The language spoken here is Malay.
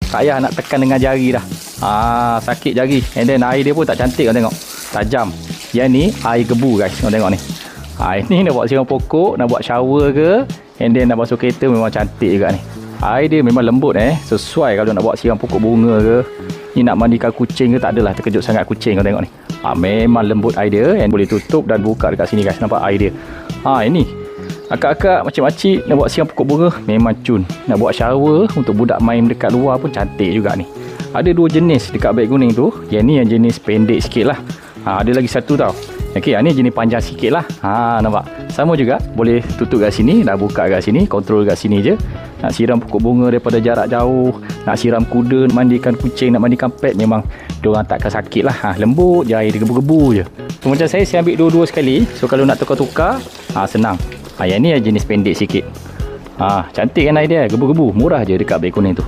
Tak payah nak tekan dengan jari dah. Sakit jari. And then air dia pun tak cantik, kau tengok. Tajam. Yang ni air gebu guys, kau tengok ni. Ini nak buat siram pokok, nak buat shower ke, and then nak basuh kereta memang cantik juga ni. Air dia memang lembut sesuai kalau nak buat siram pokok bunga ke. Ni nak mandikan kucing ke, tak adalah terkejut sangat kucing, kau tengok ni. Memang lembut air dia, and boleh tutup dan buka dekat sini guys. Nampak air dia. Ini akak-akak makcik-makcik nak buat siram pokok bunga memang cun. Nak buat shower untuk budak main dekat luar pun cantik juga ni. Ada dua jenis dekat beg kuning tu. Yang ni yang jenis pendek sikit lah. Ada lagi satu tau. Okey, ni jenis panjang sikit lah. Nampak? Sama juga. Boleh tutup kat sini, dah buka kat sini, kontrol kat sini je. Nak siram pokok bunga daripada jarak jauh, nak siram kuda, mandikan kucing, nak mandikan pet, memang diorang takkan sakit lah. Lembut je, air dia gebu-gebu je. So, macam saya ambil dua-dua sekali. So kalau nak tukar-tukar, senang. Yang ni jenis pendek sikit. Cantik kan air dia, gebu-gebu. Murah je dekat beg kuning tu.